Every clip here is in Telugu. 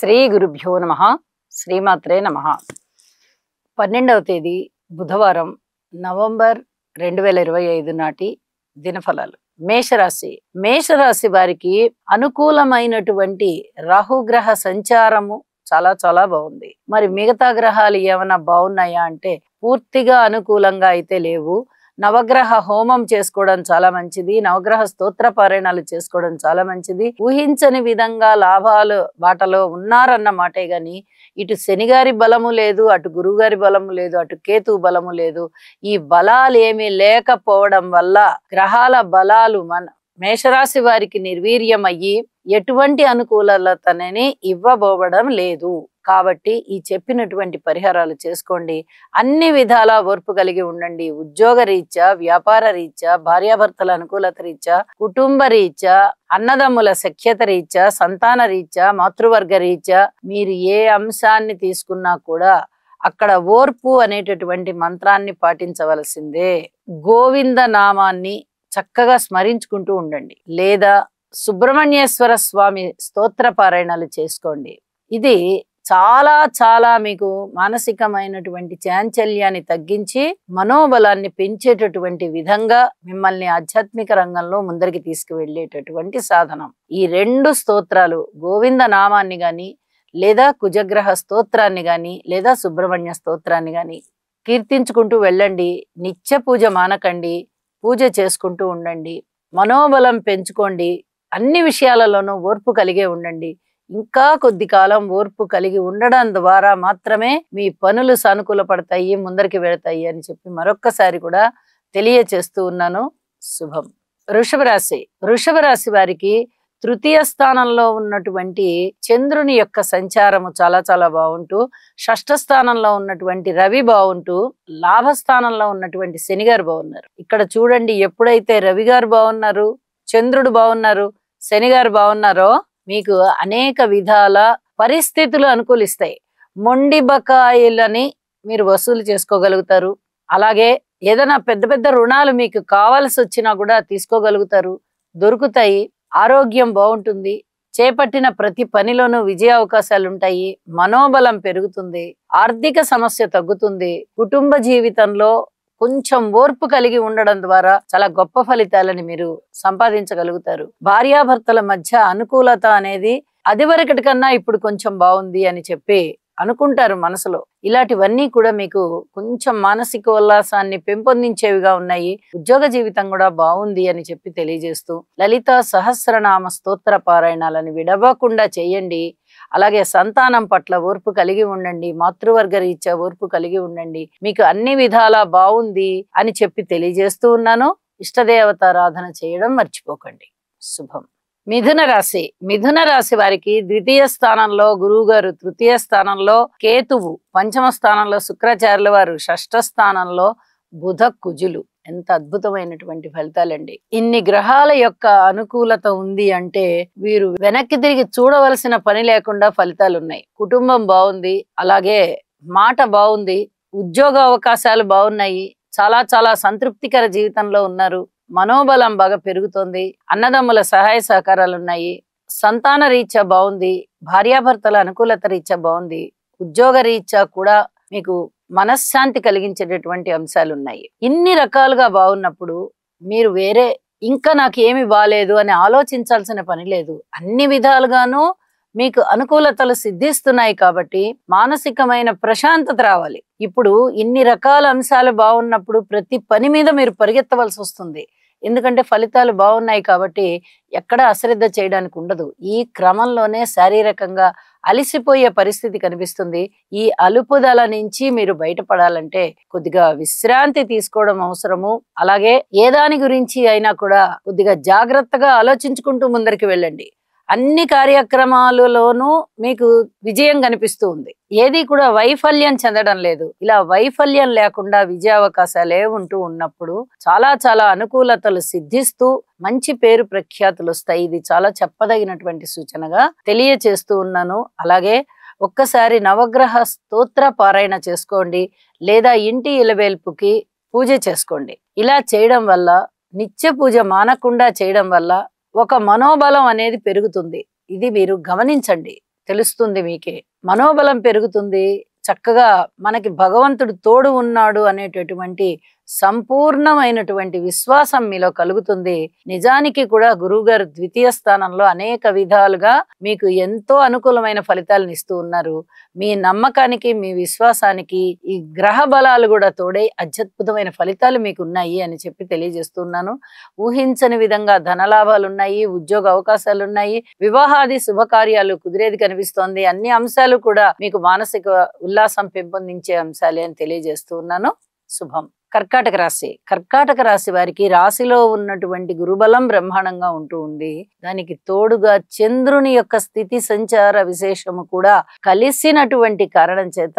శ్రీ గురుభ్యో నమః. శ్రీమాత్రే నమః. 12వ తేదీ బుధవారం, నవంబర్ 2025 నాటి దినఫలాలు. మేషరాశి వారికి అనుకూలమైనటువంటి రాహుగ్రహ సంచారము చాలా చాలా బాగుంది. మరి మిగతా గ్రహాలు ఏమైనా బాగున్నాయా అంటే పూర్తిగా అనుకూలంగా అయితే లేవు. నవగ్రహ హోమం చేసుకోవడం చాలా మంచిది. నవగ్రహ స్తోత్ర పారాయణాలు చేసుకోవడం చాలా మంచిది. ఊహించని విధంగా లాభాలు బాటలో ఉన్నారన్నమాటే గాని ఇటు శనిగారి బలము లేదు, అటు గురుగారి బలము లేదు, అటు కేతు బలము లేదు. ఈ బలాలు ఏమీ లేకపోవడం వల్ల గ్రహాల బలాలు మేషరాశి వారికి నిర్వీర్యమయ్యి ఎటువంటి అనుకూలతని ఇవ్వబోవడం లేదు. కాబట్టి ఈ చెప్పినటువంటి పరిహారాలు చేసుకోండి. అన్ని విధాల ఓర్పు కలిగి ఉండండి. ఉద్యోగ రీత్యా, వ్యాపార రీత్యా, భార్యాభర్తల అనుకూలత రీత్యా, కుటుంబ రీత్యా, అన్నదమ్ముల సఖ్యత రీత్యా, సంతాన రీత్యా, మాతృవర్గ రీత్యా మీరు ఏ అంశాన్ని తీసుకున్నా కూడా అక్కడ ఓర్పు అనేటటువంటి మంత్రాన్ని పాటించవలసిందే. గోవింద నామాన్ని చక్కగా స్మరించుకుంటూ ఉండండి, లేదా సుబ్రహ్మణ్యేశ్వర స్వామి స్తోత్ర పారాయణాలు చేసుకోండి. ఇది చాలా చాలా మీకు మానసికమైనటువంటి చాంచల్యాన్ని తగ్గించి మనోబలాన్ని పెంచేటటువంటి విధంగా మిమ్మల్ని ఆధ్యాత్మిక రంగంలో ముందరికి తీసుకువెళ్ళేటటువంటి సాధనం. ఈ 2 స్తోత్రాలు, గోవింద నామాన్ని గాని, లేదా కుజగ్రహ స్తోత్రాన్ని గాని, లేదా సుబ్రహ్మణ్య స్తోత్రాన్ని గాని కీర్తించుకుంటూ వెళ్ళండి. నిత్య పూజ మానకండి, పూజ చేసుకుంటూ ఉండండి. మనోబలం పెంచుకోండి. అన్ని విషయాలలోనూ ఓర్పు కలిగే ఉండండి. ఇంకా కొద్ది కాలం ఓర్పు కలిగి ఉండడం ద్వారా మాత్రమే మీ పనులు సానుకూల పడతాయి, ముందరికి వెళతాయి అని చెప్పి మరొక్కసారి కూడా తెలియచేస్తూ ఉన్నాను. శుభం. వృషభ రాశి వారికి తృతీయ స్థానంలో ఉన్నటువంటి చంద్రుని యొక్క సంచారము చాలా చాలా బాగుంటూ, షష్ఠ స్థానంలో ఉన్నటువంటి రవి బాగుంటూ, లాభస్థానంలో ఉన్నటువంటి శని గారు బాగున్నారు. ఇక్కడ చూడండి, ఎప్పుడైతే రవి గారు బాగున్నారు, చంద్రుడు బాగున్నారు, శని గారు బాగున్నారో మీకు అనేక విధాల పరిస్థితులు అనుకూలిస్తాయి. మొండి బకాయిలని మీరు వసూలు చేసుకోగలుగుతారు. అలాగే ఏదైనా పెద్ద పెద్ద రుణాలు మీకు కావాల్సి వచ్చినా కూడా తీసుకోగలుగుతారు, దొరుకుతాయి. ఆరోగ్యం బాగుంటుంది. చేపట్టిన ప్రతి పనిలోనూ విజయ అవకాశాలు ఉంటాయి. మనోబలం పెరుగుతుంది. ఆర్థిక సమస్య తగ్గుతుంది. కుటుంబ జీవితంలో కొంచెం ఓర్పు కలిగి ఉండడం ద్వారా చాలా గొప్ప ఫలితాలని మీరు సంపాదించగలుగుతారు. భార్యాభర్తల మధ్య అనుకూలత అనేది అదివరకటి కన్నా ఇప్పుడు కొంచెం బాగుంది అని చెప్పి అనుకుంటారు మనసులో. ఇలాంటివన్నీ కూడా మీకు కొంచెం మానసిక ఉల్లాసాన్ని పెంపొందించేవిగా ఉన్నాయి. ఉద్యోగ జీవితం కూడా బాగుంది అని చెప్పి తెలియజేస్తూ లలితా సహస్రనామ స్తోత్ర పారాయణాలను విడవకుండా చేయండి. అలాగే సంతానం పట్ల ఓర్పు కలిగి ఉండండి. మాతృవర్గ రీత్యా ఓర్పు కలిగి ఉండండి. మీకు అన్ని విధాలా బాగుంది అని చెప్పి తెలియజేస్తూ ఉన్నాను. ఇష్టదేవతారాధన చేయడం మర్చిపోకండి. శుభం. మిథున రాశి వారికి ద్వితీయ స్థానంలో గురువు గారు, తృతీయ స్థానంలో కేతువు, పంచమ స్థానంలో శుక్రాచార్యుల వారు, షష్ఠ స్థానంలో బుధ కుజులు. ఎంత అద్భుతమైనటువంటి ఫలితాలండి. ఇన్ని గ్రహాల యొక్క అనుకూలత ఉంది అంటే వీరు వెనక్కి తిరిగి చూడవలసిన పని లేకుండా ఫలితాలు ఉన్నాయి. కుటుంబం బాగుంది, అలాగే మాట బాగుంది, ఉద్యోగ అవకాశాలు బాగున్నాయి, చాలా చాలా సంతృప్తికర జీవితంలో ఉన్నారు. మనోబలం బాగా పెరుగుతోంది. అన్నదమ్ముల సహాయ సహకారాలు ఉన్నాయి. సంతాన రీత్యా బాగుంది. భార్యాభర్తల అనుకూలత రీత్యా బాగుంది. ఉద్యోగ రీత్యా కూడా మీకు మనశ్శాంతి కలిగించేటటువంటి అంశాలు ఉన్నాయి. ఇన్ని రకాలుగా బాగున్నప్పుడు మీరు వేరే ఇంకా నాకు ఏమి బాలేదు అని ఆలోచించాల్సిన పని లేదు. అన్ని విధాలుగాను మీకు అనుకూలతలు సిద్ధిస్తున్నాయి. కాబట్టి మానసికమైన ప్రశాంతత రావాలి. ఇప్పుడు ఇన్ని రకాల అంశాలు బాగున్నప్పుడు ప్రతి పని మీద మీరు పరిగెత్తవలసి వస్తుంది. ఎందుకంటే ఫలితాలు బాగున్నాయి కాబట్టి ఎక్కడ అశ్రద్ధ చేయడానికి ఉండదు. ఈ క్రమంలోనే శారీరకంగా అలిసిపోయే పరిస్థితి కనిపిస్తుంది. ఈ అలుపుదల నుంచి మీరు బయటపడాలంటే కొద్దిగా విశ్రాంతి తీసుకోవడం అవసరము. అలాగే ఏ దాని గురించి అయినా కూడా కొద్దిగా జాగ్రత్తగా ఆలోచించుకుంటూ ముందరికి వెళ్ళండి. అన్ని కార్యక్రమాలలోనూ మీకు విజయం కనిపిస్తూ ఉంది. ఏది కూడా వైఫల్యం చెందడం లేదు. ఇలా వైఫల్యం లేకుండా విజయావకాశాలే ఉంటూ ఉన్నప్పుడు చాలా చాలా అనుకూలతలు సిద్ధిస్తూ మంచి పేరు ప్రఖ్యాతులు వస్తాయి. ఇది చాలా చెప్పదగినటువంటి సూచనగా తెలియచేస్తూ ఉన్నాను. అలాగే ఒక్కసారి నవగ్రహ స్తోత్ర పారాయణ చేసుకోండి, లేదా ఇంటి ఇలవేల్పుకి పూజ చేసుకోండి. ఇలా చేయడం వల్ల, నిత్య పూజ మానకుండా చేయడం వల్ల ఒక మనోబలం అనేది పెరుగుతుంది. ఇది మీరు గమనించండి. తెలుస్తుంది మీకే. మనోబలం పెరుగుతుంది. చక్కగా మనకి భగవంతుడు తోడు ఉన్నాడు అనేటటువంటి సంపూర్ణమైనటువంటి విశ్వాసం మీలో కలుగుతుంది. నిజానికి కూడా గురువుగారు ద్వితీయ స్థానంలో అనేక విధాలుగా మీకు ఎంతో అనుకూలమైన ఫలితాలను ఇస్తూ ఉన్నారు. మీ నమ్మకానికి, మీ విశ్వాసానికి ఈ గ్రహ బలాలు కూడా తోడై అత్యద్భుతమైన ఫలితాలు మీకు ఉన్నాయి అని చెప్పి తెలియజేస్తున్నాను. ఊహించని విధంగా ధనలాభాలు ఉన్నాయి, ఉద్యోగ అవకాశాలు ఉన్నాయి, వివాహాది శుభకార్యాలు కుదిరేది కనిపిస్తోంది. అన్ని అంశాలు కూడా మీకు మానసిక ఉల్లాసం పెంపొందించే అంశాలే అని తెలియజేస్తూ ఉన్నాను. శుభం. కర్కాటక రాశి. కర్కాటక రాశి వారికి రాశిలో ఉన్నటువంటి గురుబలం బ్రహ్మాండంగా ఉంటూ ఉంది. దానికి తోడుగా చంద్రుని యొక్క స్థితి సంచార విశేషము కూడా కలిసినటువంటి కారణం చేత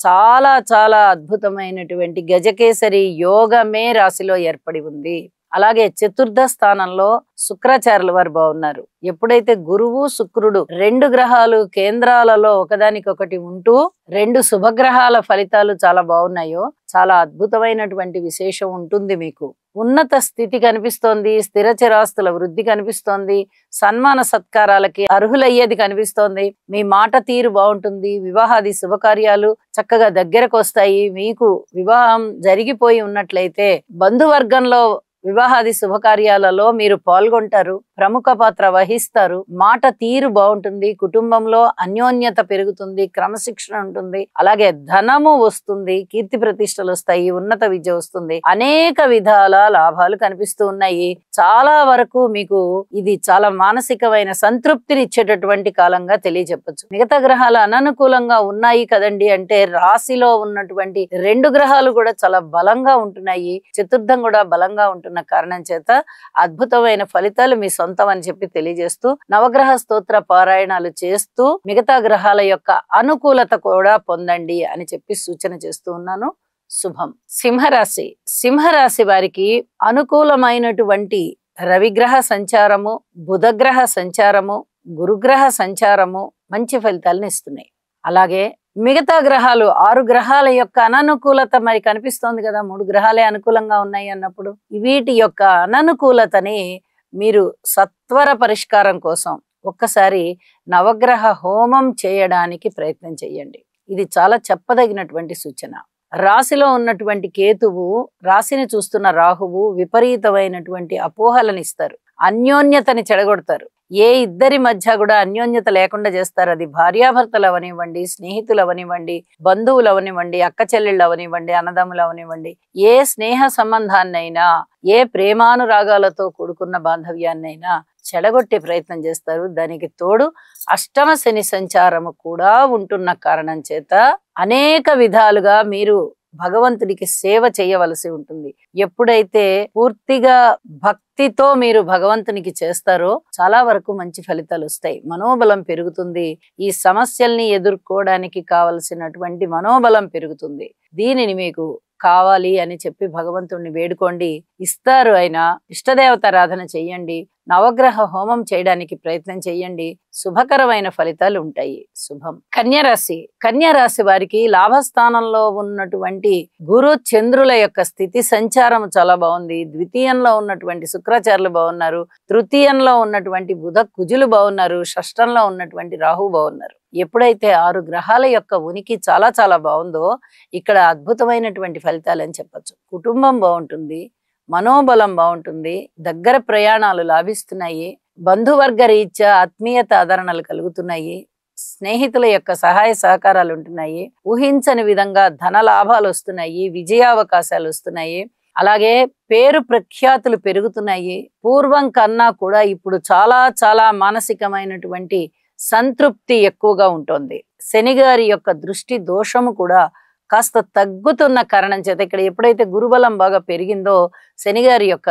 చాలా చాలా అద్భుతమైనటువంటి గజకేసరి యోగమే రాశిలో ఏర్పడి ఉంది. అలాగే చతుర్థ స్థానంలో శుక్రాచార్యుల వారు బాగున్నారు. ఎప్పుడైతే గురువు శుక్రుడు రెండు గ్రహాలు కేంద్రాలలో ఒకదానికొకటి ఉంటూ రెండు శుభగ్రహాల ఫలితాలు చాలా బాగున్నాయో చాలా అద్భుతమైనటువంటి విశేషం ఉంటుంది. మీకు ఉన్నత స్థితి కనిపిస్తోంది, స్థిర చిరాస్తుల వృద్ధి కనిపిస్తోంది, సన్మాన సత్కారాలకి అర్హులయ్యేది కనిపిస్తోంది, మీ మాట తీరు బాగుంటుంది, వివాహాది శుభకార్యాలు చక్కగా దగ్గరకు వస్తాయి. మీకు వివాహం జరిగిపోయి ఉన్నట్లయితే బంధువర్గంలో వివాహాది శుభకార్యాలలో మీరు పాల్గొంటారు, ప్రముఖ పాత్ర వహిస్తారు, మాట తీరు బాగుంటుంది, కుటుంబంలో అన్యోన్యత పెరుగుతుంది, క్రమశిక్షణ ఉంటుంది, అలాగే ధనము వస్తుంది, కీర్తి ప్రతిష్టలు వస్తాయి, ఉన్నత విద్య వస్తుంది, అనేక విధాల లాభాలు కనిపిస్తూ ఉన్నాయి. చాలా వరకు మీకు ఇది చాలా మానసికమైన సంతృప్తిని ఇచ్చేటటువంటి కాలంగా తెలియజెప్పచ్చు. మిగతా గ్రహాలు అననుకూలంగా ఉన్నాయి కదండి అంటే రాశిలో ఉన్నటువంటి రెండు గ్రహాలు కూడా చాలా బలంగా ఉంటున్నాయి, చతుర్థం కూడా బలంగా ఉంటున్న కారణం చేత అద్భుతమైన ఫలితాలు మీ సొంతం అని చెప్పి తెలియజేస్తూ నవగ్రహ స్తోత్ర పారాయణాలు చేస్తూ మిగతా గ్రహాల యొక్క అనుకూలత కూడా పొందండి అని చెప్పి సూచన చేస్తూ ఉన్నాను. శుభం. సింహరాశి. సింహరాశి వారికి అనుకూలమైనటువంటి రవిగ్రహ సంచారము, బుధగ్రహ సంచారము, గురుగ్రహ సంచారము మంచి ఫలితాలను ఇస్తున్నాయి. అలాగే మిగతా గ్రహాలు 6 గ్రహాల యొక్క అననుకూలత మరి కనిపిస్తోంది కదా, 3 గ్రహాలే అనుకూలంగా ఉన్నాయి అన్నప్పుడు వీటి యొక్క అననుకూలతని మీరు సత్వర పరిష్కారం కోసం ఒక్కసారి నవగ్రహ హోమం చేయడానికి ప్రయత్నం చేయండి. ఇది చాలా చెప్పదగినటువంటి సూచన. రాశిలో ఉన్నటువంటి కేతువు, రాశిని చూస్తున్న రాహువు విపరీతమైనటువంటి అపోహలను ఇస్తారు, అన్యోన్యతని చెడగొడతారు. ఏ ఇద్దరి మధ్య కూడా అన్యోన్యత లేకుండా చేస్తారు. అది భార్యాభర్తలు అవనివ్వండి, స్నేహితులు అవనివ్వండి, బంధువులు అవనివ్వండి, అక్క చెల్లెళ్ళు అవనివ్వండి, అన్నదమ్ములు అవనివ్వండి, ఏ స్నేహ సంబంధాన్నైనా, ఏ ప్రేమానురాగాలతో కూడుకున్న బాంధవ్యాన్నైనా చెడగొట్టే ప్రయత్నం చేస్తారు. దానికి తోడు అష్టమ శని సంచారము కూడా ఉంటున్న కారణం చేత అనేక విధాలుగా మీరు భగవంతుడికి సేవ చేయవలసి ఉంటుంది. ఎప్పుడైతే పూర్తిగా భక్తితో మీరు భగవంతునికి చేస్తారో చాలా వరకు మంచి ఫలితాలు వస్తాయి, మనోబలం పెరుగుతుంది, ఈ సమస్యల్ని ఎదుర్కోవడానికి కావలసినటువంటి మనోబలం పెరుగుతుంది. దీనిని మీకు కావాలి అని చెప్పి భగవంతుడిని వేడుకోండి, ఇస్తారు. ఆయన ఇష్టదేవతారాధన చెయ్యండి, నవగ్రహ హోమం చేయడానికి ప్రయత్నం చేయండి, శుభకరమైన ఫలితాలు ఉంటాయి. శుభం. కన్యరాశి. కన్యరాశి వారికి లాభస్థానంలో ఉన్నటువంటి గురు చంద్రుల యొక్క స్థితి సంచారం చాలా బాగుంది. ద్వితీయంలో ఉన్నటువంటి శుక్రాచార్యులు బాగున్నారు, తృతీయంలో ఉన్నటువంటి బుధ కుజులు బాగున్నారు, షష్టంలో ఉన్నటువంటి రాహు బాగున్నారు. ఎప్పుడైతే 6 గ్రహాల యొక్క ఉనికి చాలా చాలా బాగుందో ఇక్కడ అద్భుతమైనటువంటి ఫలితాలు అని చెప్పచ్చు. కుటుంబం బాగుంటుంది, మనోబలం బాగుంటుంది, దగ్గర ప్రయాణాలు లాభిస్తున్నాయి, బంధువర్గ రీత్యా ఆత్మీయత ఆదరణలు కలుగుతున్నాయి, స్నేహితుల యొక్క సహాయ సహకారాలు ఉంటున్నాయి, ఊహించని విధంగా ధన లాభాలు వస్తున్నాయి, విజయావకాశాలు వస్తున్నాయి, అలాగే పేరు ప్రఖ్యాతులు పెరుగుతున్నాయి. పూర్వం కన్నా కూడా ఇప్పుడు చాలా చాలా మానసికమైనటువంటి సంతృప్తి ఎక్కువగా ఉంటుంది. శనిగారి యొక్క దృష్టి దోషము కూడా కాస్త తగ్గుతున్న కారణం చేత ఇక్కడ ఎప్పుడైతే గురుబలం బాగా పెరిగిందో శనిగారి యొక్క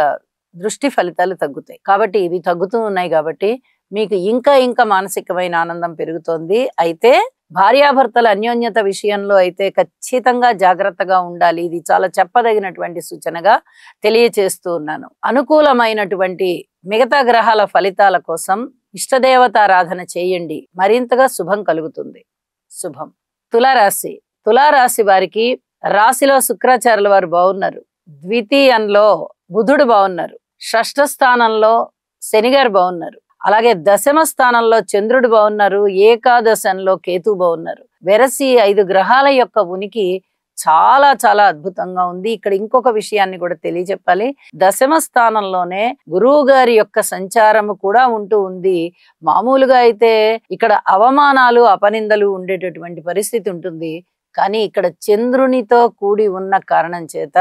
దృష్టి ఫలితాలు తగ్గుతాయి. కాబట్టి ఇవి తగ్గుతూ ఉన్నాయి కాబట్టి మీకు ఇంకా ఇంకా మానసికమైన ఆనందం పెరుగుతోంది. అయితే భార్యాభర్తల అన్యోన్యత విషయంలో అయితే ఖచ్చితంగా జాగ్రత్తగా ఉండాలి. ఇది చాలా చెప్పదగినటువంటి సూచనగా తెలియచేస్తూ ఉన్నాను. అనుకూలమైనటువంటి మిగతా గ్రహాల ఫలితాల కోసం ఇష్టదేవతారాధన చేయండి, మరింతగా శుభం కలుగుతుంది. శుభం. తులారాశి. తులారాశి వారికి రాశిలో శుక్రాచార్యుల వారు బాగున్నారు, ద్వితీయంలో బుధుడు బాగున్నారు, షష్ఠ స్థానంలో శనిగారు బాగున్నారు, అలాగే దశమ స్థానంలో చంద్రుడు బాగున్నారు, ఏకాదశంలో కేతు బాగున్నారు. వెరసి 5 గ్రహాల యొక్క ఉనికి చాలా చాలా అద్భుతంగా ఉంది. ఇక్కడ ఇంకొక విషయాన్ని కూడా తెలియజెప్పాలి. దశమ స్థానంలోనే గురువు గారి యొక్క సంచారము కూడా ఉంటూ ఉంది. మామూలుగా అయితే ఇక్కడ అవమానాలు అపనిందలు ఉండేటటువంటి పరిస్థితి ఉంటుంది. కానీ ఇక్కడ చంద్రునితో కూడి ఉన్న కారణం చేత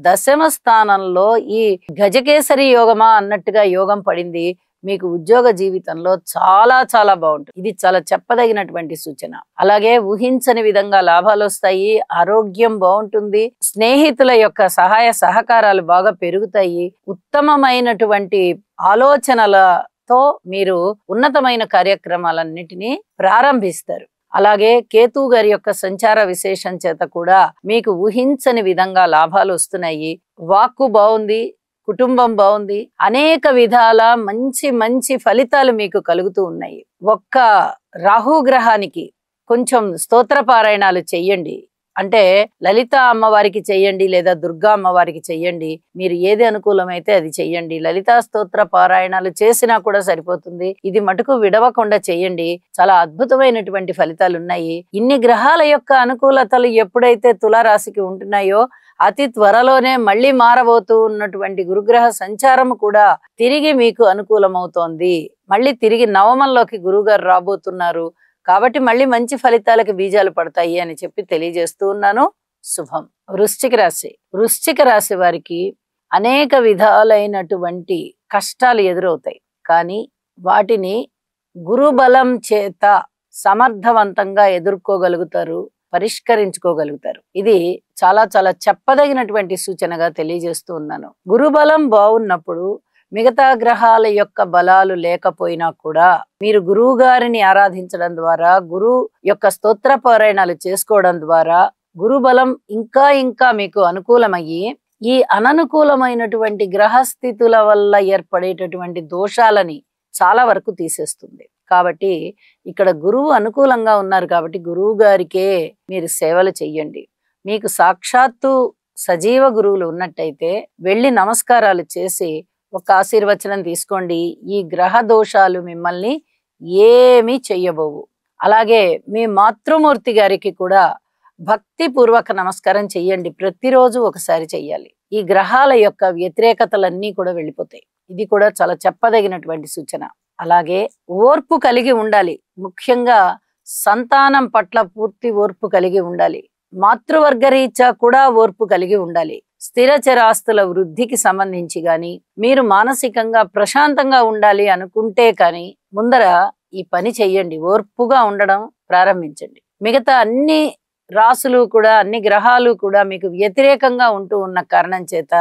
దశమ స్థానంలో ఈ గజకేసరి యోగమా అన్నట్టుగా యోగం పడింది. మీకు ఉద్యోగ జీవితంలో చాలా చాలా బాగుంటుంది. ఇది చాలా చెప్పదగినటువంటి సూచన. అలాగే ఊహించని విధంగా లాభాలు వస్తాయి, ఆరోగ్యం బాగుంటుంది, స్నేహితుల యొక్క సహాయ సహకారాలు బాగా పెరుగుతాయి, ఉత్తమమైనటువంటి ఆలోచనలతో మీరు ఉన్నతమైన కార్యక్రమాలన్నిటినీ ప్రారంభిస్తారు. అలాగే కేతు గారి యొక్క సంచార విశేషం చేత కూడా మీకు ఊహించని విధంగా లాభాలు వస్తున్నాయి. వాక్కు బాగుంది, కుటుంబం బాగుంది, అనేక విధాల మంచి మంచి ఫలితాలు మీకు కలుగుతూ ఉన్నాయి. ఒక్క రాహు గ్రహానికి కొంచెం స్తోత్ర పారాయణాలు చెయ్యండి. అంటే లలిత అమ్మవారికి చెయ్యండి, లేదా దుర్గా అమ్మవారికి చెయ్యండి. మీరు ఏది అనుకూలమైతే అది చెయ్యండి. లలితా స్తోత్ర పారాయణాలు చేసినా కూడా సరిపోతుంది. ఇది మటుకు విడవకుండా చెయ్యండి. చాలా అద్భుతమైనటువంటి ఫలితాలు ఉన్నాయి. ఇన్ని గ్రహాల యొక్క అనుకూలతలు ఎప్పుడైతే తులారాశికి ఉంటున్నాయో అతి త్వరలోనే మళ్ళీ మారబోతూ ఉన్నటువంటి గురుగ్రహ సంచారం కూడా తిరిగి మీకు అనుకూలమవుతోంది. మళ్ళీ తిరిగి నవమంలోకి గురువుగారు రాబోతున్నారు. కాబట్టి మళ్ళీ మంచి ఫలితాలకు బీజాలు పడతాయి అని చెప్పి తెలియజేస్తూ ఉన్నాను. శుభం. వృశ్చిక రాశి. వృశ్చిక రాశి వారికి అనేక విధాలైనటువంటి కష్టాలు ఎదురవుతాయి. కానీ వాటిని గురుబలం చేత సమర్థవంతంగా ఎదుర్కోగలుగుతారు, పరిష్కరించుకోగలుగుతారు. ఇది చాలా చాలా చెప్పదగినటువంటి సూచనగా తెలియజేస్తూ ఉన్నాను. గురుబలం బాగున్నప్పుడు మిగతా గ్రహాల యొక్క బలాలు లేకపోయినా కూడా మీరు గురువు గారిని ఆరాధించడం ద్వారా, గురువు యొక్క స్తోత్ర పారాయణాలు చేసుకోవడం ద్వారా గురుబలం ఇంకా ఇంకా మీకు అనుకూలమయ్యి ఈ అననుకూలమైనటువంటి గ్రహస్థితుల వల్ల ఏర్పడేటటువంటి దోషాలని చాలా వరకు తీసేస్తుంది. కాబట్టి ఇక్కడ గురువు అనుకూలంగా ఉన్నారు కాబట్టి గురువు గారికే మీరు సేవలు చెయ్యండి. మీకు సాక్షాత్తు సజీవ గురువులు ఉన్నట్టయితే వెళ్ళి నమస్కారాలు చేసి ఒక ఆశీర్వచనం తీసుకోండి. ఈ గ్రహ దోషాలు మిమ్మల్ని ఏమీ చెయ్యబోవు. అలాగే మీ మాతృమూర్తి గారికి కూడా భక్తి పూర్వక నమస్కారం చెయ్యండి. ప్రతిరోజు ఒకసారి చెయ్యాలి. ఈ గ్రహాల యొక్క వ్యతిరేకతలన్నీ కూడా వెళ్ళిపోతాయి. ఇది కూడా చాలా చెప్పదగినటువంటి సూచన. అలాగే ఓర్పు కలిగి ఉండాలి. ముఖ్యంగా సంతానం పట్ల పూర్తి ఓర్పు కలిగి ఉండాలి. మాతృవర్గ రీత్యా కూడా ఓర్పు కలిగి ఉండాలి. స్థిరచరాస్తుల వృద్ధికి సంబంధించి గాని మీరు మానసికంగా ప్రశాంతంగా ఉండాలి అనుకుంటే కానీ ముందర ఈ పని చెయ్యండి. ఓర్పుగా ఉండడం ప్రారంభించండి. మిగతా అన్ని రాసులు కూడా, అన్ని గ్రహాలు కూడా మీకు వ్యతిరేకంగా ఉంటూ ఉన్న కారణం చేత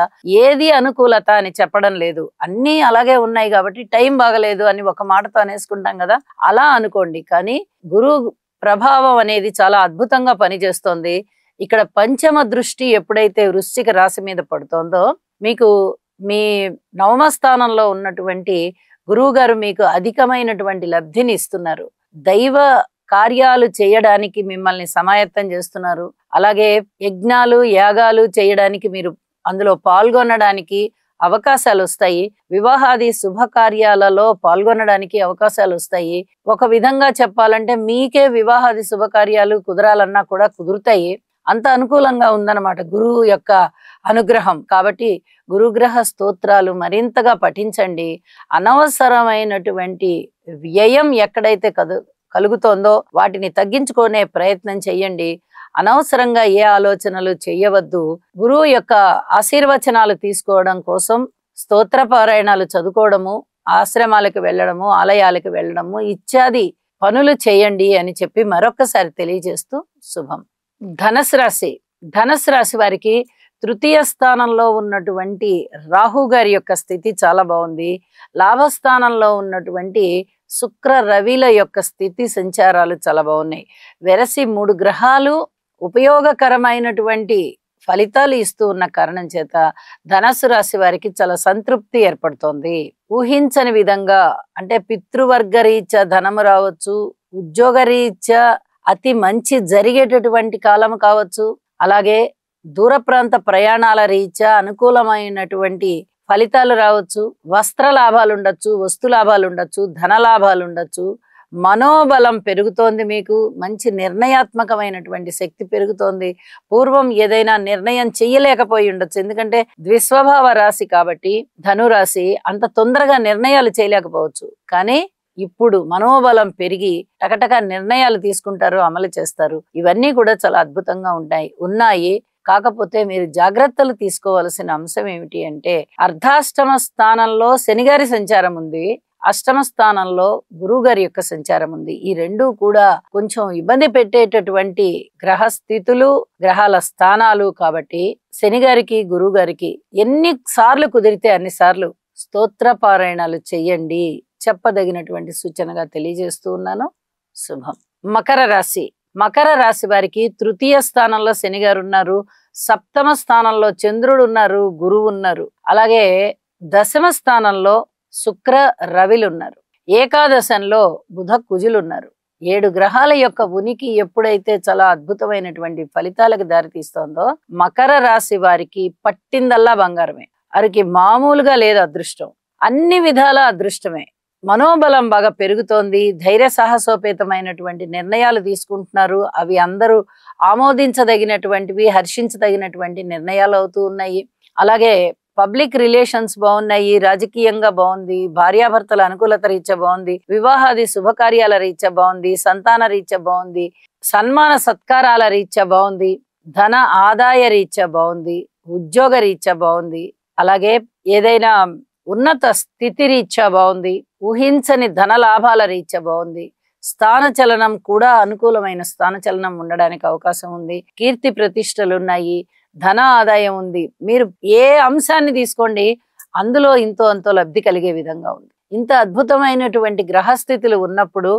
ఏది అనుకూలత అని చెప్పడం లేదు. అన్నీ అలాగే ఉన్నాయి కాబట్టి టైం బాగలేదు అని ఒక మాటతో అనేసుకుంటాం కదా, అలా అనుకోండి. కానీ గురువు ప్రభావం అనేది చాలా అద్భుతంగా పనిచేస్తోంది. ఇక్కడ పంచమ దృష్టి ఎప్పుడైతే వృశ్చిక రాశి మీద పడుతోందో మీకు మీ నవమ స్థానంలో ఉన్నటువంటి గురువు గారు మీకు అధికమైనటువంటి లబ్ధిని ఇస్తున్నారు. దైవ కార్యాలు చేయడానికి మిమ్మల్ని సమాయత్తం చేస్తున్నారు. అలాగే యజ్ఞాలు యాగాలు చేయడానికి మీరు అందులో పాల్గొనడానికి అవకాశాలు వస్తాయి. వివాహాది శుభకార్యాలలో పాల్గొనడానికి అవకాశాలు వస్తాయి. ఒక విధంగా చెప్పాలంటే మీకే వివాహాది శుభకార్యాలు కుదరాలన్నా కూడా కుదురుతాయి. అంత అనుకూలంగా ఉందన్నమాట గురువు యొక్క అనుగ్రహం. కాబట్టి గురుగ్రహ స్తోత్రాలు మరింతగా పఠించండి. అనవసరమైనటువంటి వ్యయం ఎక్కడైతే కలుగుతోందో వాటిని తగ్గించుకునే ప్రయత్నం చెయ్యండి. అనవసరంగా ఏ ఆలోచనలు చెయ్యవద్దు. గురువు యొక్క ఆశీర్వచనాలు తీసుకోవడం కోసం స్తోత్ర పారాయణాలు చదువుకోవడము, ఆశ్రమాలకు వెళ్ళడము, ఆలయాలకు వెళ్ళడము ఇత్యాది పనులు చేయండి అని చెప్పి మరొకసారి తెలియజేస్తూ శుభం. ధనుసు రాశి. ధనుసు రాశి వారికి తృతీయ స్థానంలో ఉన్నటువంటి రాహు గారి యొక్క స్థితి చాలా బాగుంది. లాభస్థానంలో ఉన్నటువంటి శుక్ర రవిల యొక్క స్థితి సంచారాలు చాలా బాగున్నాయి. వెరసి 3 గ్రహాలు ఉపయోగకరమైనటువంటి ఫలితాలు ఇస్తూ ఉన్న కారణం చేత ధనుసు రాశి వారికి చాలా సంతృప్తి ఏర్పడుతోంది. ఊహించని విధంగా అంటే పితృవర్గ రీత్యా ధనము రావచ్చు, ఉద్యోగ రీత్యా అతి మంచి జరిగేటటువంటి కాలం కావచ్చు, అలాగే దూర ప్రాంత ప్రయాణాల రీత్యా అనుకూలమైనటువంటి ఫలితాలు రావచ్చు, వస్త్ర లాభాలు ఉండొచ్చు, వస్తు లాభాలు ఉండొచ్చు, ధన లాభాలు ఉండొచ్చు, మనోబలం పెరుగుతోంది, మీకు మంచి నిర్ణయాత్మకమైనటువంటి శక్తి పెరుగుతోంది. పూర్వం ఏదైనా నిర్ణయం చెయ్యలేకపోయి ఉండొచ్చు, ఎందుకంటే ద్విస్వభావ రాశి కాబట్టి ధనురాశి అంత తొందరగా నిర్ణయాలు చేయలేకపోవచ్చు. కానీ ఇప్పుడు మనోబలం పెరిగి టకటక నిర్ణయాలు తీసుకుంటారు, అమలు చేస్తారు. ఇవన్నీ కూడా చాలా అద్భుతంగా ఉన్నాయి. కాకపోతే మీరు జాగ్రత్తలు తీసుకోవాల్సిన అంశం ఏమిటి అంటే, అర్ధాష్టమ స్థానంలో శనిగారి సంచారం ఉంది, అష్టమ స్థానంలో గురువు గారి యొక్క సంచారం ఉంది. ఈ రెండు కూడా కొంచెం ఇబ్బంది పెట్టేటటువంటి గ్రహ స్థితులు, గ్రహాల స్థానాలు. కాబట్టి శనిగారికి గురువు గారికి ఎన్ని సార్లు కుదిరితే అన్ని సార్లు స్తోత్ర పారాయణాలు చెయ్యండి, చెప్పదగినటువంటి సూచనగా తెలియజేస్తూ ఉన్నాను. శుభం. మకర రాశి వారికి తృతీయ స్థానంలో శని గారు ఉన్నారు, సప్తమ స్థానంలో చంద్రుడు ఉన్నారు, గురువు ఉన్నారు, అలాగే దశమ స్థానంలో శుక్ర రవిలు ఉన్నారు, ఏకాదశంలో బుధ కుజులు ఉన్నారు. 7 గ్రహాల యొక్క ఉనికి ఎప్పుడైతే చాలా అద్భుతమైనటువంటి ఫలితాలకు దారితీస్తోందో, మకర రాశి వారికి పట్టిందల్లా బంగారమే. వారికి మామూలుగా లేదు అదృష్టం, అన్ని విధాల అదృష్టమే. మనోబలం బాగా పెరుగుతోంది, ధైర్య సాహసోపేతమైనటువంటి నిర్ణయాలు తీసుకుంటున్నారు. అవి అందరూ ఆమోదించదగినటువంటివి, హర్షించదగినటువంటి నిర్ణయాలు అవుతూ ఉన్నాయి. అలాగే పబ్లిక్ రిలేషన్స్ బాగున్నాయి, రాజకీయంగా బాగుంది, భార్యాభర్తల అనుకూలత రీత్యా బాగుంది, వివాహాది శుభకార్యాల రీత్యా బాగుంది, సంతాన రీత్యా బాగుంది, సన్మాన సత్కారాల రీత్యా బాగుంది, ధన ఆదాయ రీత్యా బాగుంది, ఉద్యోగ రీత్యా బాగుంది, అలాగే ఏదైనా ఉన్నత స్థితి రీత్యా బాగుంది, ఊహించని ధన లాభాల రీత్యా బాగుంది, స్థానచలనం కూడా అనుకూలమైన స్థానచలనం ఉండడానికి అవకాశం ఉంది, కీర్తి ప్రతిష్టలు ఉన్నాయి, ధన ఆదాయం ఉంది. మీరు ఏ అంశాన్ని తీసుకోండి అందులో ఇంతో అంతో లబ్ధి కలిగే విధంగా ఉంది. ఇంత అద్భుతమైనటువంటి గ్రహస్థితులు ఉన్నప్పుడు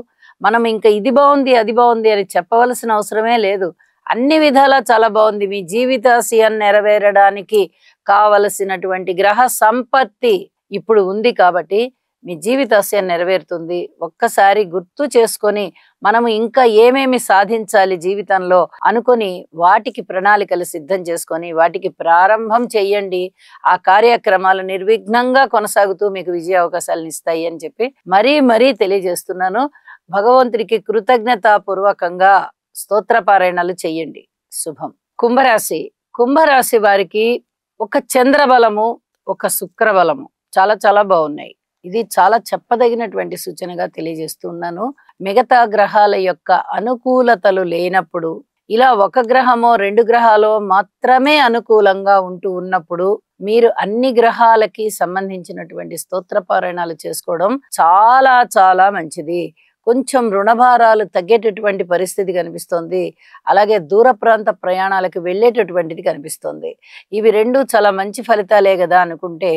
మనం ఇంకా ఇది బాగుంది అది బాగుంది అని చెప్పవలసిన అవసరమే లేదు. అన్ని విధాలా చాలా బాగుంది. మీ జీవితాశయం నెరవేరడానికి కావలసినటువంటి గ్రహ సంపత్తి ఇప్పుడు ఉంది కాబట్టి మీ జీవితాశయం నెరవేరుతుంది. ఒక్కసారి గుర్తు చేసుకొని మనము ఇంకా ఏమేమి సాధించాలి జీవితంలో అనుకొని వాటికి ప్రణాళికలు సిద్ధం చేసుకొని వాటికి ప్రారంభం చెయ్యండి. ఆ కార్యక్రమాలు నిర్విఘ్నంగా కొనసాగుతూ మీకు విజయ అవకాశాలను ఇస్తాయి అని చెప్పి మరీ తెలియజేస్తున్నాను. భగవంతుడికి కృతజ్ఞతాపూర్వకంగా స్తోత్రపారాయణాలు చెయ్యండి. శుభం. కుంభరాశి వారికి ఒక చంద్రబలము, ఒక శుక్రబలము చాలా బాగున్నాయి. ఇది చాలా చెప్పదగినటువంటి సూచనగా తెలియజేస్తున్నాను. మిగతా గ్రహాల యొక్క అనుకూలతలు లేనప్పుడు, ఇలా ఒక గ్రహమో 2 గ్రహాలో మాత్రమే అనుకూలంగా ఉన్నప్పుడు మీరు అన్ని గ్రహాలకి సంబంధించినటువంటి స్తోత్రపారాయణాలు చేసుకోవడం చాలా మంచిది. కొంచెం రుణభారాలు తగ్గేటటువంటి పరిస్థితి కనిపిస్తోంది. అలాగే దూర ప్రాంత ప్రయాణాలకు వెళ్ళేటటువంటిది కనిపిస్తోంది. ఇవి 2 చాలా మంచి ఫలితాలే కదా అనుకుంటే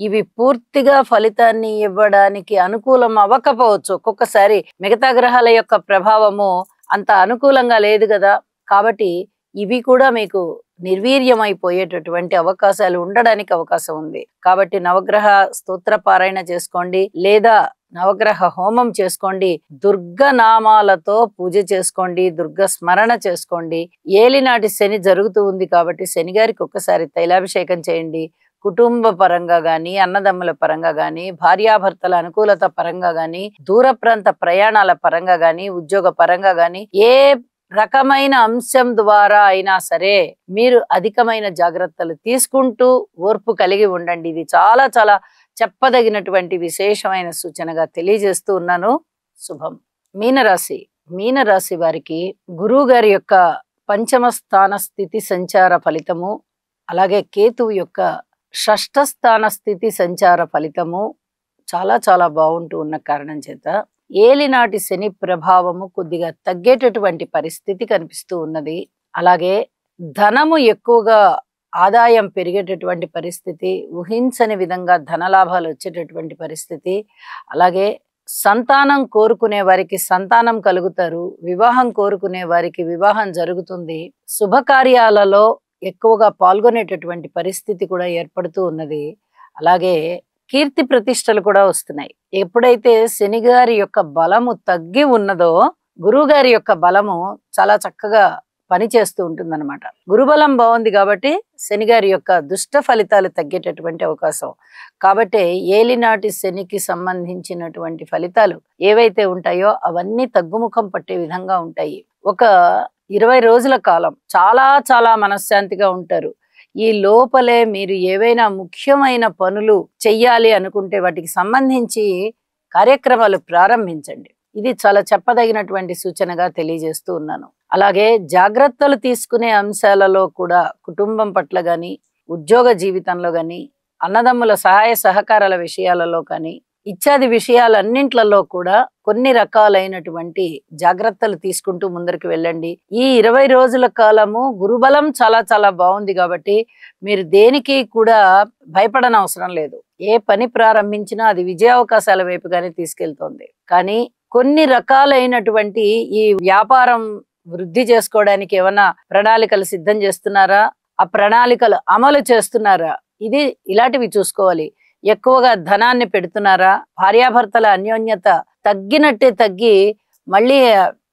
ఇవి పూర్తిగా ఫలితాన్ని ఇవ్వడానికి అనుకూలం అవ్వకపోవచ్చు. ఒక్కొక్కసారి మిగతా గ్రహాల యొక్క ప్రభావము అంత అనుకూలంగా లేదు కదా, కాబట్టి ఇవి కూడా మీకు నిర్వీర్యమైపోయేటటువంటి అవకాశాలు ఉండడానికి అవకాశం ఉంది. కాబట్టి నవగ్రహ స్తోత్ర పారాయణ చేసుకోండి, లేదా నవగ్రహ హోమం చేసుకోండి, దుర్గ నామాలతో పూజ చేసుకోండి, దుర్గ స్మరణ చేసుకోండి. ఏలినాటి శని జరుగుతూ ఉంది కాబట్టి శని గారికి ఒక్కసారి తైలాభిషేకం చేయండి. కుటుంబ పరంగా గాని, అన్నదమ్ముల పరంగా గాని, భార్యాభర్తల అనుకూలత పరంగా గాని, దూర ప్రాంత ప్రయాణాల పరంగా గాని, ఉద్యోగ పరంగా గాని, ఏ రకమైన అంశం ద్వారా అయినా సరే మీరు అధికమైన జాగ్రత్తలు తీసుకుంటూ ఓర్పు కలిగి ఉండండి. ఇది చాలా చెప్పదగినటువంటి విశేషమైన సూచనగా తెలియజేస్తూ ఉన్నాను. శుభం. మీనరాశి వారికి గురువు గారి యొక్క పంచమ స్థాన స్థితి సంచార ఫలితము, అలాగే కేతువు యొక్క షష్ఠ స్థాన స్థితి సంచార ఫలితము చాలా బాగుంటూ ఉన్న కారణం చేత ఏలినాటి శని ప్రభావము కొద్దిగా తగ్గేటటువంటి పరిస్థితి కనిపిస్తూ ఉన్నది. అలాగే ధనము ఎక్కువగా ఆదాయం పెరిగేటటువంటి పరిస్థితి, ఊహించని విధంగా ధనలాభాలు వచ్చేటటువంటి పరిస్థితి, అలాగే సంతానం కోరుకునే వారికి సంతానం కలుగుతారు, వివాహం కోరుకునే వారికి వివాహం జరుగుతుంది, శుభకార్యాలలో ఎక్కువగా పాల్గొనేటటువంటి పరిస్థితి కూడా ఏర్పడుతూ ఉన్నది. అలాగే కీర్తి ప్రతిష్టలు కూడా వస్తున్నాయి. ఎప్పుడైతే శని గారి యొక్క బలము తగ్గి ఉన్నదో గురువు గారి యొక్క బలము చాలా చక్కగా పని చేస్తూ ఉంటుందన్నమాట. గురుబలం బాగుంది కాబట్టి శని గారి యొక్క దుష్ట ఫలితాలు తగ్గేటటువంటి అవకాశం. కాబట్టి ఏలినాటి శనికి సంబంధించినటువంటి ఫలితాలు ఏవైతే ఉంటాయో అవన్నీ తగ్గుముఖం పట్టే విధంగా ఉంటాయి. ఒక 20 రోజుల కాలం చాలా చాలా మనశ్శాంతిగా ఉంటారు. ఈ లోపలే మీరు ఏవైనా ముఖ్యమైన పనులు చెయ్యాలి అనుకుంటే వాటికి సంబంధించి కార్యక్రమాలు ప్రారంభించండి. ఇది చాలా చెప్పదగినటువంటి సూచనగా తెలియజేస్తూ ఉన్నాను. అలాగే జాగ్రత్తలు తీసుకునే అంశాలలో కూడా కుటుంబం పట్ల గాని, ఉద్యోగ జీవితంలో గాని, అన్నదమ్ముల సహాయ సహకారాల విషయాలలో కానీ, ఇత్యాది విషయాలన్నింట్లలో కూడా కొన్ని రకాలైనటువంటి జాగ్రత్తలు తీసుకుంటూ ముందరికి వెళ్ళండి. ఈ 20 రోజుల కాలము గురుబలం చాలా చాలా బాగుంది కాబట్టి మీరు దేనికి కూడా భయపడనవసరం లేదు. ఏ పని ప్రారంభించినా అది విజయావకాశాల వైపుగానే తీసుకెళ్తోంది. కానీ కొన్ని రకాలైనటువంటి ఈ వ్యాపారం వృద్ధి చేసుకోవడానికి ఏమన్నా ప్రణాళికలు సిద్ధం చేస్తున్నారా? ఆ ప్రణాళికలు అమలు చేస్తున్నారా? ఇలాంటివి చూసుకోవాలి. ఎక్కువగా ధనాన్ని పెడుతున్నారా? భార్యాభర్తల అన్యోన్యత తగ్గినట్టే తగ్గి మళ్ళీ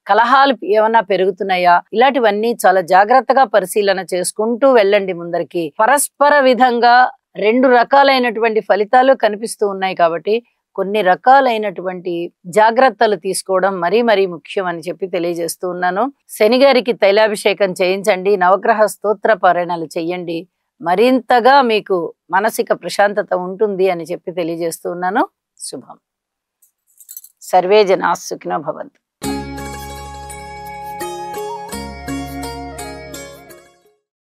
కలహాలు ఏమన్నా పెరుగుతున్నాయా? ఇలాంటివన్నీ చాలా జాగ్రత్తగా పరిశీలన చేసుకుంటూ వెళ్ళండి ముందరికి. పరస్పర విధంగా 2 రకాలైనటువంటి ఫలితాలు కనిపిస్తూ ఉన్నాయి కాబట్టి కొన్ని రకాలైనటువంటి జాగ్రత్తలు తీసుకోవడం మరీ మరీ ముఖ్యం అని చెప్పి తెలియజేస్తూ ఉన్నాను. శని గారికి తైలాభిషేకం చేయించండి, నవగ్రహ స్తోత్ర పారాయణాలు చెయ్యండి. మరింతగా మీకు మానసిక ప్రశాంతత ఉంటుంది అని చెప్పి తెలియజేస్తూ ఉన్నాను. శుభం. సర్వే జనా సుఖినో భవంతు.